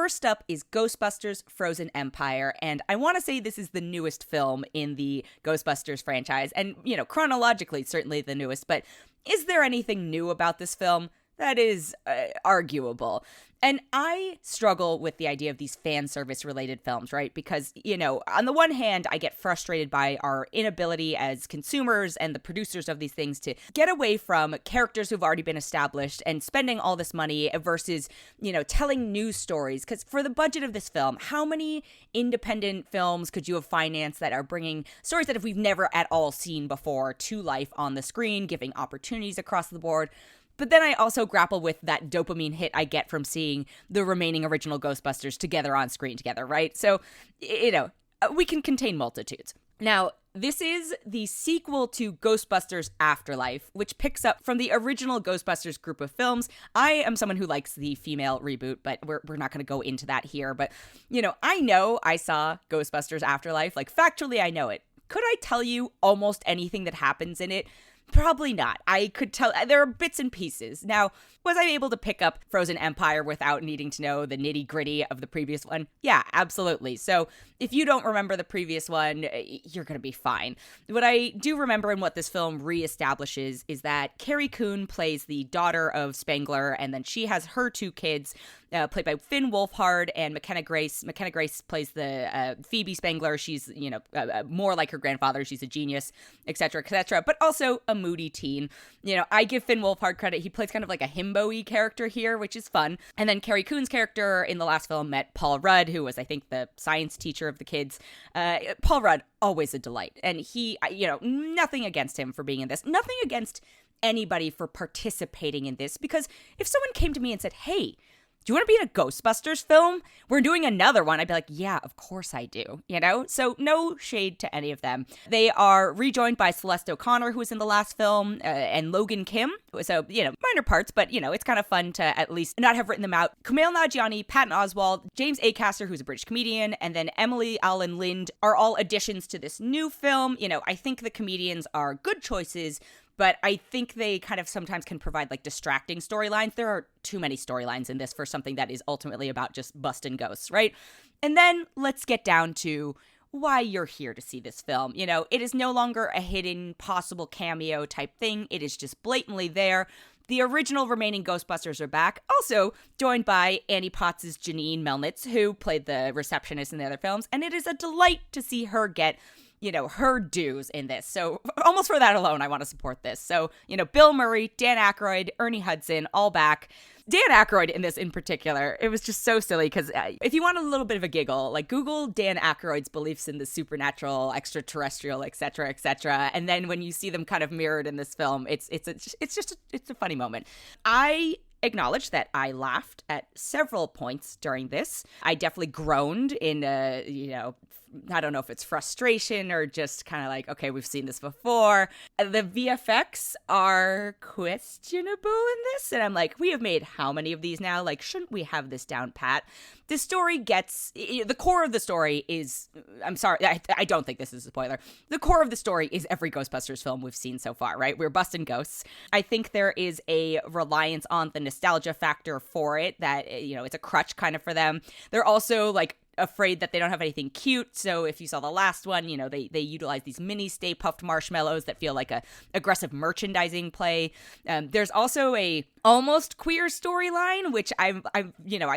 First up is Ghostbusters Frozen Empire, and I want to say this is the newest film in the Ghostbusters franchise, and, chronologically, certainly the newest, but is there anything new about this film? That is arguable. And I struggle with the idea of these fan service related films, right? Because, on the one hand, I get frustrated by our inability as consumers and the producers of these things to get away from characters who've already been established and spending all this money versus, telling new stories. Because for the budget of this film, how many independent films could you have financed that are bringing stories that we've never at all seen before to life on the screen, giving opportunities across the board? But then I also grapple with that dopamine hit I get from seeing the remaining original Ghostbusters together on screen together, right? So, we can contain multitudes. Now, this is the sequel to Ghostbusters Afterlife, which picks up from the original Ghostbusters group of films. I am someone who likes the female reboot, but we're not going to go into that here. But, I know I saw Ghostbusters Afterlife. Like, factually, I know it. Could I tell you almost anything that happens in it? Probably not. I could tell there are bits and pieces. Now, was I able to pick up Frozen Empire without needing to know the nitty gritty of the previous one? Yeah, absolutely. So if you don't remember the previous one, you're going to be fine. What I do remember and what this film reestablishes is that Carrie Coon plays the daughter of Spengler, and then she has her two kids, played by Finn Wolfhard and McKenna Grace. McKenna Grace plays the Phoebe Spengler. She's, more like her grandfather. She's a genius, etc., etc., but also a moody teen. I give Finn Wolfhard credit. He plays kind of like a himbo-y character here, which is fun. And then Carrie Coon's character in the last film met Paul Rudd, who was, I think, the science teacher of the kids. Paul Rudd, always a delight. And he, nothing against him for being in this. Nothing against anybody for participating in this, because if someone came to me and said, hey, do you want to be in a Ghostbusters film? We're doing another one. I'd be like, yeah, of course I do, So no shade to any of them. They are rejoined by Celeste O'Connor, who was in the last film, and Logan Kim. So, minor parts, but, it's kind of fun to at least not have written them out. Kumail Nanjiani, Patton Oswalt, James Acaster, who's a British comedian, and then Emily Allen Lind are all additions to this new film. I think the comedians are good choices, but I think they kind of sometimes can provide like distracting storylines. There are too many storylines in this for something that is ultimately about just busting ghosts, right? And then let's get down to why you're here to see this film. It is no longer a hidden possible cameo type thing. It is just blatantly there. The original remaining Ghostbusters are back, also joined by Annie Potts' Janine Melnitz, who played the receptionist in the other films, and it is a delight to see her get her dues in this. So almost for that alone, I want to support this. So, Bill Murray, Dan Aykroyd, Ernie Hudson, all back. Dan Aykroyd in this in particular, it was just so silly because if you want a little bit of a giggle, like Google Dan Aykroyd's beliefs in the supernatural, extraterrestrial, etc., and then when you see them kind of mirrored in this film, it's a funny moment. I acknowledge that I laughed at several points during this. I definitely groaned in, I don't know if it's frustration or just kind of like, okay, we've seen this before. The VFX are questionable in this. And I'm like, we have made how many of these now? Like, shouldn't we have this down pat? The story gets, the core of the story is, I'm sorry, I don't think this is a spoiler. The core of the story is every Ghostbusters film we've seen so far, right? We're busting ghosts. I think there is a reliance on the nostalgia factor for it that, it's a crutch kind of for them. They're also like afraid that they don't have anything cute. So if you saw the last one, they utilize these mini Stay Puft marshmallows that feel like a aggressive merchandising play. There's also a almost queer storyline, which I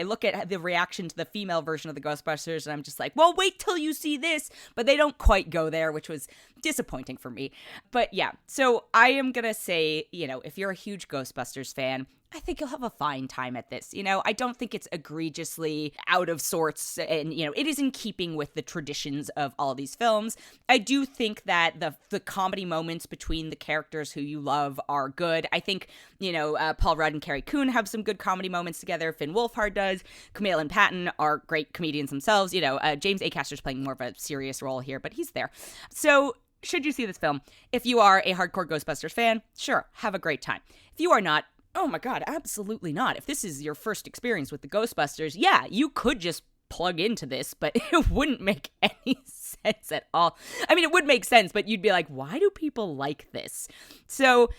look at the reaction to the female version of the Ghostbusters and I'm just like, well, wait till you see this, but they don't quite go there, which was disappointing for me. But yeah, so I am gonna say, if you're a huge Ghostbusters fan, I think you'll have a fine time at this. I don't think it's egregiously out of sorts and, it is in keeping with the traditions of all these films. I do think that the comedy moments between the characters who you love are good. I think, Paul Rudd and Carrie Coon have some good comedy moments together. Finn Wolfhard does. Kumail and Patton are great comedians themselves. James Acaster's playing more of a serious role here, but he's there. So should you see this film? If you are a hardcore Ghostbusters fan, sure, have a great time. If you are not, oh my God, absolutely not. If this is your first experience with the Ghostbusters, yeah, you could just plug into this, but it wouldn't make any sense at all. I mean, it would make sense, but you'd be like, why do people like this? So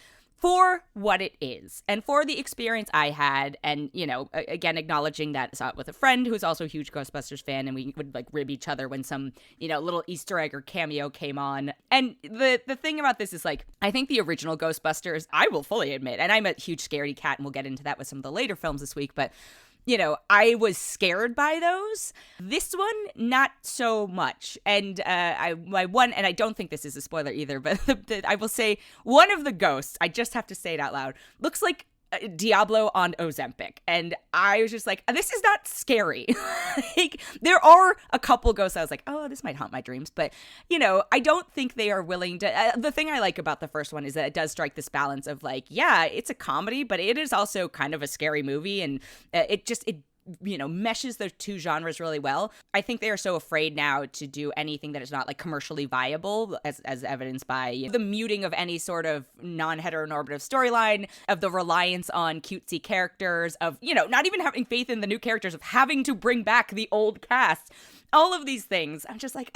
for what it is and for the experience I had. And, again, acknowledging that I saw it with a friend who's also a huge Ghostbusters fan, and we would like rib each other when some, little Easter egg or cameo came on. And the thing about this is like, I think the original Ghostbusters, I will fully admit, and I'm a huge scaredy cat, and we'll get into that with some of the later films this week, but I was scared by those. This one, not so much. And and I don't think this is a spoiler either, but I will say one of the ghosts, I just have to say it out loud, looks like Diablo on Ozempic. And I was just like, this is not scary. Like, there are a couple ghosts I was like, oh, this might haunt my dreams. But, I don't think they are willing to. The thing I like about the first one is that it does strike this balance of like, yeah, it's a comedy, but it is also kind of a scary movie. And it meshes those two genres really well. I think they are so afraid now to do anything that is not like commercially viable, as evidenced by the muting of any sort of non-heteronormative storyline, of the reliance on cutesy characters, of, not even having faith in the new characters, of having to bring back the old cast. All of these things. I'm just like,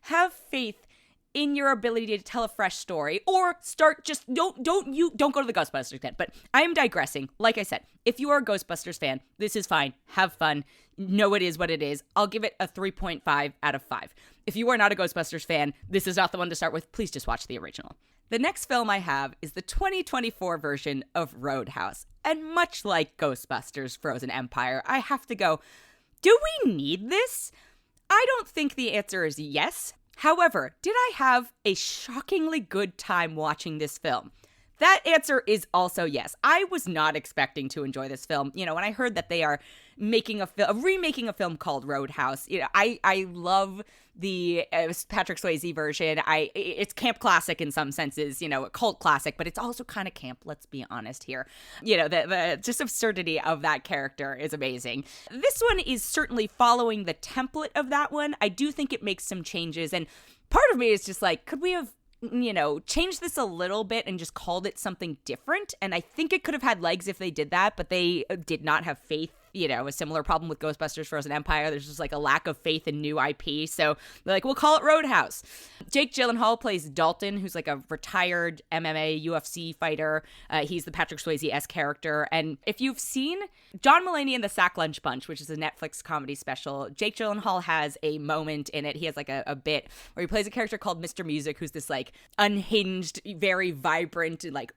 have faith in your ability to tell a fresh story, or start just don't go to the Ghostbusters then. But I am digressing. Like I said, if you are a Ghostbusters fan, this is fine. Have fun. Know it is what it is. I'll give it a 3.5 out of 5. If you are not a Ghostbusters fan, this is not the one to start with. Please just watch the original. The next film I have is the 2024 version of Roadhouse. And much like Ghostbusters Frozen Empire, I have to go, do we need this? I don't think the answer is yes. However, did I have a shockingly good time watching this film? That answer is also yes. I was not expecting to enjoy this film. When I heard that they are making remaking a film called Roadhouse, I love the Patrick Swayze version. It's camp classic in some senses, a cult classic, but it's also kind of camp. Let's be honest here. The just absurdity of that character is amazing. This one is certainly following the template of that one. I do think it makes some changes, and part of me is just like, could we have changed this a little bit and just called it something different? And I think it could have had legs if they did that, but they did not have faith. A similar problem with Ghostbusters Frozen Empire. There's just like a lack of faith in new IP. So they're like, we'll call it Roadhouse. Jake Gyllenhaal plays Dalton, who's like a retired MMA UFC fighter. He's the Patrick Swayze-esque character. And if you've seen John Mulaney and the Sack Lunch Bunch, which is a Netflix comedy special, Jake Gyllenhaal has a moment in it. He has like a bit where he plays a character called Mr. Music, who's this like unhinged, very vibrant, like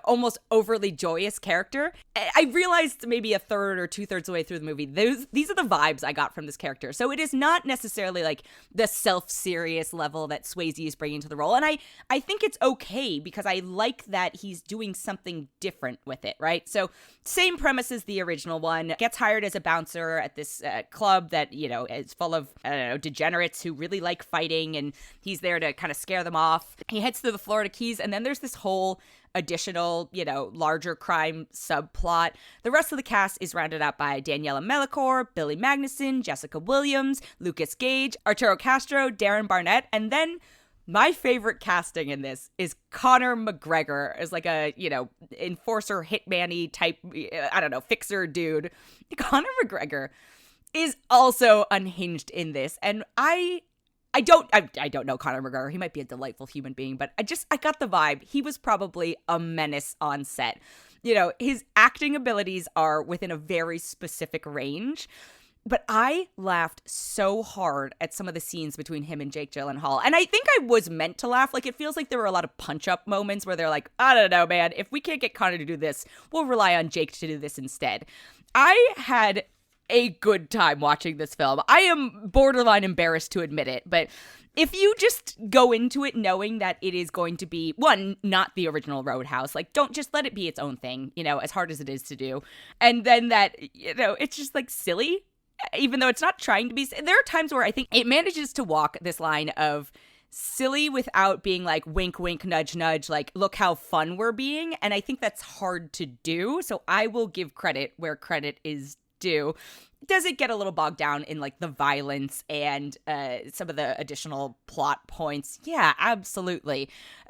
almost overly joyous character. I realized maybe a third or 2/3 of the way through the movie, these are the vibes I got from this character. So it is not necessarily like the self-serious level that Swayze is bringing to the role. And I think it's okay, because I like that he's doing something different with it, right? So same premise as the original one. Gets hired as a bouncer at this club that, is full of, degenerates who really like fighting, and he's there to kind of scare them off. He heads to the Florida Keys, and then there's this whole additional, larger crime subplot. The rest of the cast is rounded out by Daniela Melchior, Billy Magnuson, Jessica Williams, Lucas Gage, Arturo Castro, Darren Barnett, and then my favorite casting in this is Conor McGregor as like a, enforcer, hitman-y type, fixer dude. Conor McGregor is also unhinged in this, and I don't know Conor McGregor. He might be a delightful human being, but I got the vibe. He was probably a menace on set. His acting abilities are within a very specific range, but I laughed so hard at some of the scenes between him and Jake Gyllenhaal. And I think I was meant to laugh. Like, it feels like there were a lot of punch-up moments where they're like, I don't know, man, if we can't get Conor to do this, we'll rely on Jake to do this instead. I had a good time watching this film. I am borderline embarrassed to admit it, but if you just go into it knowing that it is going to be, one, not the original Roadhouse, like, don't just let it be its own thing, as hard as it is to do, and then that, it's just like silly, even though it's not trying to be. There are times where I think it manages to walk this line of silly without being like wink, wink, nudge, nudge, like, look how fun we're being, and I think that's hard to do, so I will give credit where credit is due. Does it get a little bogged down in like the violence and some of the additional plot points? Yeah, absolutely.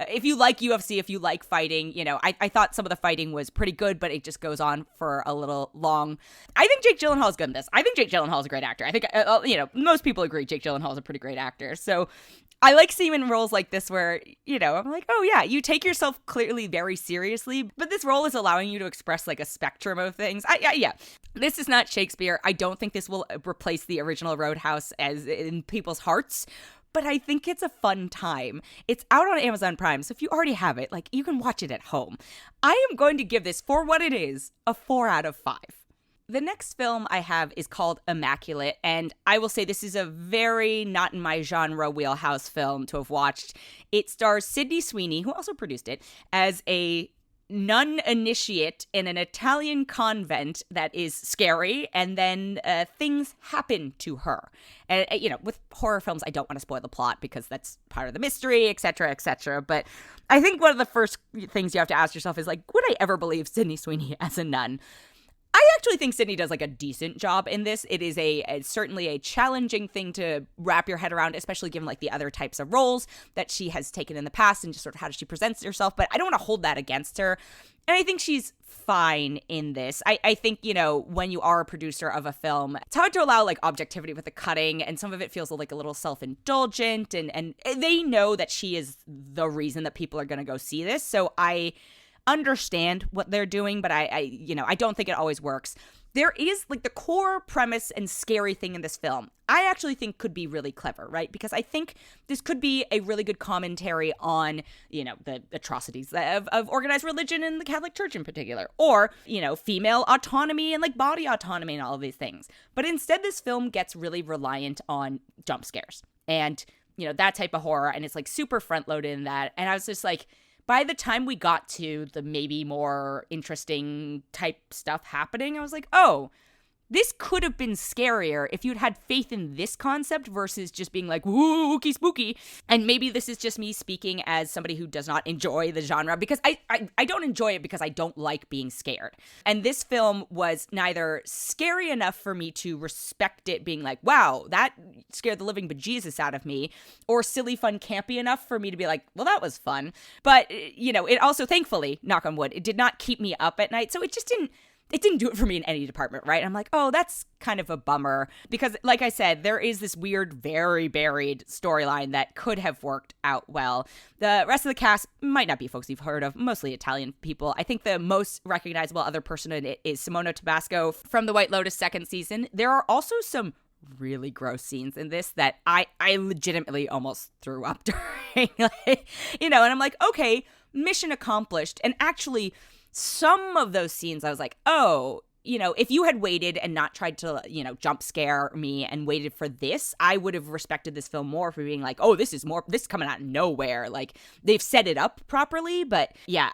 If you like UFC, if you like fighting, I thought some of the fighting was pretty good, but it just goes on for a little long. I think Jake Gyllenhaal is good in this. I think Jake Gyllenhaal is a great actor. I think, most people agree Jake Gyllenhaal is a pretty great actor. So I like seeing in roles like this where, I'm like, oh yeah, you take yourself clearly very seriously, but this role is allowing you to express like a spectrum of things. Yeah. This is not Shakespeare. I don't think this will replace the original Roadhouse as in people's hearts, but I think it's a fun time. It's out on Amazon Prime, so if you already have it, like, you can watch it at home. I am going to give this, for what it is, a 4 out of 5. The next film I have is called Immaculate, and I will say this is a very not in my genre wheelhouse film to have watched. It stars Sydney Sweeney, who also produced it, as a nun initiate in an Italian convent that is scary, and then things happen to her. And, with horror films, I don't want to spoil the plot because that's part of the mystery, etc., etc. But I think one of the first things you have to ask yourself is, like, would I ever believe Sydney Sweeney as a nun? I actually think Sydney does like a decent job in this. It is certainly a challenging thing to wrap your head around, especially given like the other types of roles that she has taken in the past and just sort of how she presents herself. But I don't want to hold that against her. And I think she's fine in this. I think, when you are a producer of a film, it's hard to allow like objectivity with the cutting, and some of it feels like a little self-indulgent, and they know that she is the reason that people are going to go see this. So I understand what they're doing, but I don't think it always works. There is like the core premise and scary thing in this film I actually think could be really clever, right? Because I think this could be a really good commentary on, the atrocities of organized religion and the Catholic Church in particular, or, female autonomy and like body autonomy and all of these things. But instead, this film gets really reliant on jump scares and, that type of horror. And it's like super front loaded in that. And I was just like, by the time we got to the maybe more interesting type stuff happening, I was like, oh, this could have been scarier if you'd had faith in this concept versus just being like, woo, ooky spooky. And maybe this is just me speaking as somebody who does not enjoy the genre, because I don't enjoy it because I don't like being scared. And this film was neither scary enough for me to respect it being like, wow, that scared the living bejesus out of me, or silly, fun, campy enough for me to be like, well, that was fun. But, it also, thankfully, knock on wood, it did not keep me up at night. So it didn't do it for me in any department, right? I'm like, oh, that's kind of a bummer. Because like I said, there is this weird, very buried storyline that could have worked out well. The rest of the cast might not be folks you've heard of, mostly Italian people. I think the most recognizable other person in it is Simona Tabasco from The White Lotus second season. There are also some really gross scenes in this that I legitimately almost threw up during. And I'm like, okay, mission accomplished. And actually, some of those scenes I was like, oh, if you had waited and not tried to, jump scare me and waited for this, I would have respected this film more for being like, oh, this is coming out of nowhere. Like, they've set it up properly. But yeah,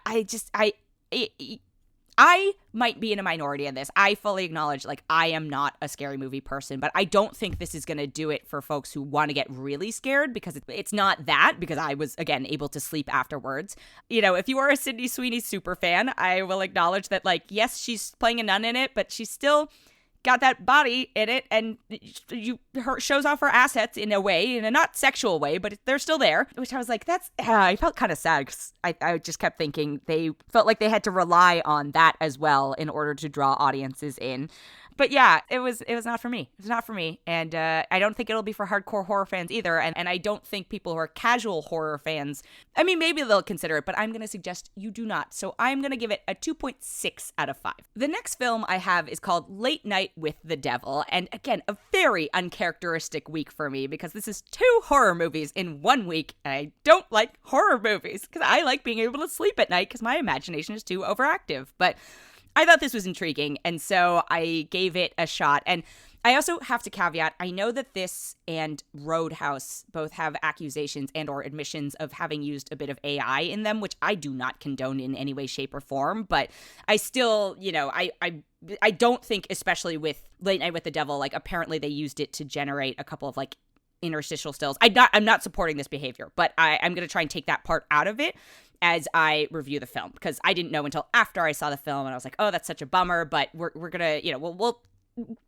I might be in a minority in this. I fully acknowledge, like, I am not a scary movie person, but I don't think this is going to do it for folks who want to get really scared, because it's not that, because I was, again, able to sleep afterwards. If you are a Sydney Sweeney super fan, I will acknowledge that, like, yes, she's playing a nun in it, but she's still got that body in it, and her shows off her assets in a way, in a not sexual way, but they're still there, which I was like, I felt kind of sad, because I just kept thinking they felt like they had to rely on that as well in order to draw audiences in. But yeah, it was not for me. It was not for me. And I don't think it'll be for hardcore horror fans either. And I don't think people who are casual horror fans, I mean, maybe they'll consider it, but I'm going to suggest you do not. So I'm going to give it a 2.6 out of 5. The next film I have is called Late Night with the Devil. And again, a very uncharacteristic week for me, because this is 2 horror movies in 1 week. And I don't like horror movies because I like being able to sleep at night because my imagination is too overactive. But I thought this was intriguing, and so I gave it a shot. And I also have to caveat, I know that this and Roadhouse both have accusations and or admissions of having used a bit of AI in them, which I do not condone in any way, shape, or form. But I still, I don't think, especially with Late Night with the Devil, like, apparently they used it to generate a couple of, like, interstitial stills. I'm not supporting this behavior, but I'm going to try and take that part out of it as I review the film, because I didn't know until after I saw the film, and I was like, oh, that's such a bummer, but we're gonna, we'll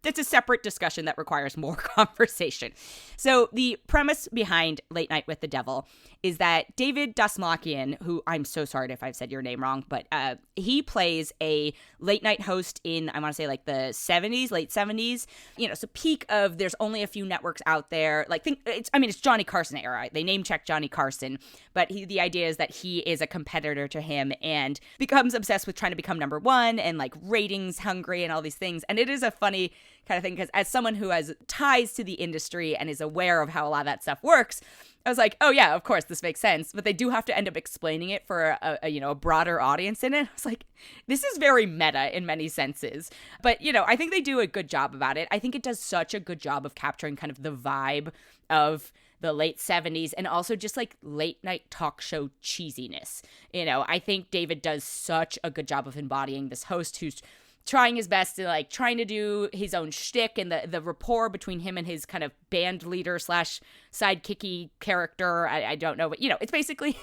it's a separate discussion that requires more conversation. So the premise behind Late Night with the Devil is that David Dastmalchian, who I'm so sorry if I've said your name wrong, but he plays a late night host in, I want to say like the 70s, late 70s, so peak of there's only a few networks out there. Like it's Johnny Carson era. They name check Johnny Carson, but the idea is that he is a competitor to him and becomes obsessed with trying to become number one and like ratings hungry and all these things. And it is a funny kind of thing because as someone who has ties to the industry and is aware of how a lot of that stuff works, I was like, oh yeah, of course this makes sense, but they do have to end up explaining it for a broader audience in it. I was like, this is very meta in many senses, but I think they do a good job about it. I think it does such a good job of capturing kind of the vibe of the late 70s and also just like late night talk show cheesiness. I think David does such a good job of embodying this host who's trying his best to like trying to do his own shtick, and the rapport between him and his kind of band leader / sidekicky character. I don't know, but it's basically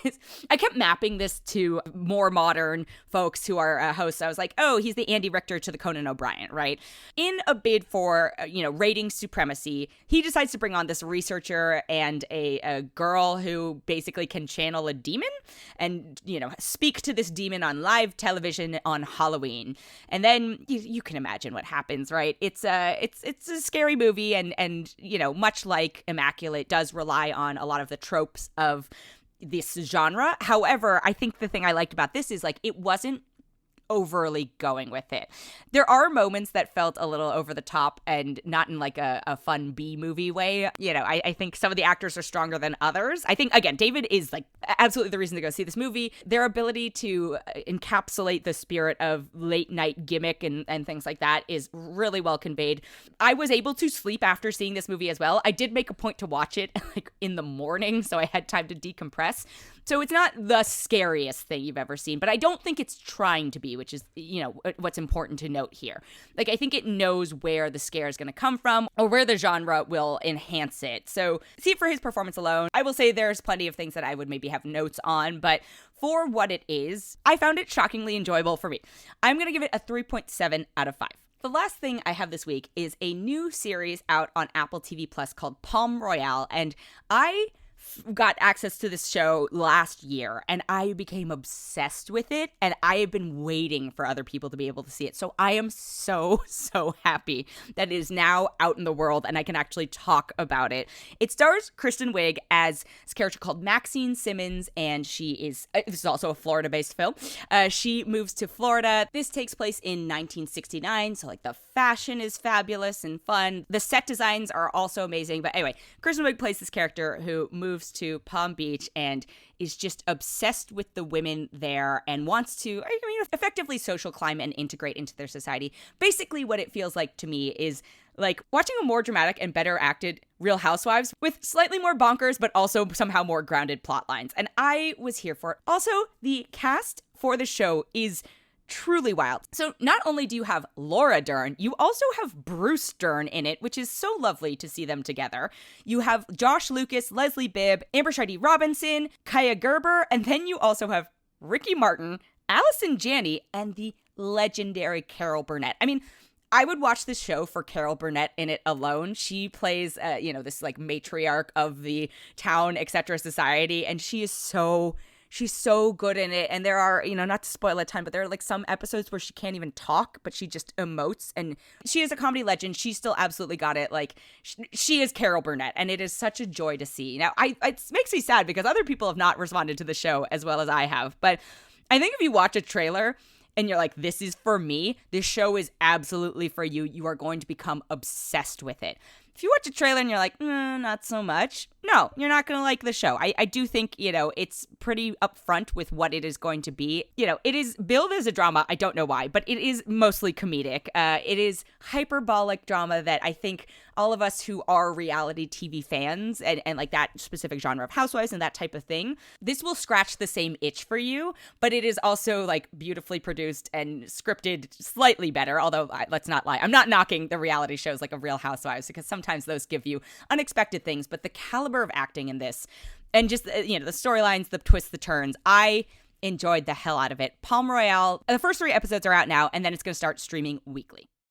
I kept mapping this to more modern folks who are hosts. I was like, oh, he's the Andy Richter to the Conan O'Brien, right? In a bid for rating supremacy, he decides to bring on this researcher and a girl who basically can channel a demon and speak to this demon on live television on Halloween. And then you can imagine what happens, right? It's a scary movie, and much like Immaculate, does rely on a lot of the tropes of this genre. However, I think the thing I liked about this is like it wasn't overly going with it. There are moments that felt a little over the top and not in like a fun B movie way. I think some of the actors are stronger than others. I think, again, David is like absolutely the reason to go see this movie. Their ability to encapsulate the spirit of late night gimmick and things like that is really well conveyed. I was able to sleep after seeing this movie as well. I did make a point to watch it like in the morning, so I had time to decompress. So it's not the scariest thing you've ever seen, but I don't think it's trying to be, which is, what's important to note here. Like, I think it knows where the scare is going to come from or where the genre will enhance it. So see it for his performance alone. I will say there's plenty of things that I would maybe have notes on, but for what it is, I found it shockingly enjoyable for me. I'm going to give it a 3.7 out of 5. The last thing I have this week is a new series out on Apple TV Plus called Palm Royale, and I got access to this show last year and I became obsessed with it, and I have been waiting for other people to be able to see it. So I am so happy that it is now out in the world and I can actually talk about it. It stars Kristen Wiig as this character called Maxine Simmons, and this is also a Florida-based film. She moves to Florida. This takes place in 1969, so like the fashion is fabulous and fun. The set designs are also amazing. But anyway, Kristen Wiig plays this character who moves to Palm Beach and is just obsessed with the women there and wants to, effectively social climb and integrate into their society. Basically, what it feels like to me is like watching a more dramatic and better acted Real Housewives with slightly more bonkers, but also somehow more grounded plot lines. And I was here for it. Also, the cast for the show is truly wild. So not only do you have Laura Dern, you also have Bruce Dern in it, which is so lovely to see them together. You have Josh Lucas, Leslie Bibb, Amber Shidey Robinson, Kaya Gerber, and then you also have Ricky Martin, Allison Janney, and the legendary Carol Burnett. I mean, I would watch this show for Carol Burnett in it alone. She plays, this like matriarch of the town, etc. society, and she's so good in it. And there are, not to spoil a ton, but there are like some episodes where she can't even talk, but she just emotes. And she is a comedy legend. She still absolutely got it. Like, she is Carol Burnett, and it is such a joy to see. Now, it makes me sad because other people have not responded to the show as well as I have. But I think if you watch a trailer and you're like, this is for me, this show is absolutely for you. You are going to become obsessed with it. If you watch a trailer and you're like, not so much, no, you're not going to like the show. I do think, it's pretty upfront with what it is going to be. It is billed as a drama. I don't know why, but it is mostly comedic. It is hyperbolic drama that I think all of us who are reality TV fans and like that specific genre of housewives and that type of thing, this will scratch the same itch for you, but it is also like beautifully produced and scripted slightly better. Although let's not lie, I'm not knocking the reality shows like a Real Housewives because sometimes those give you unexpected things, but the caliber of acting in this and just, the storylines, the twists, the turns, I enjoyed the hell out of it. Palm Royale, the first 3 episodes are out now, and then it's going to start streaming weekly.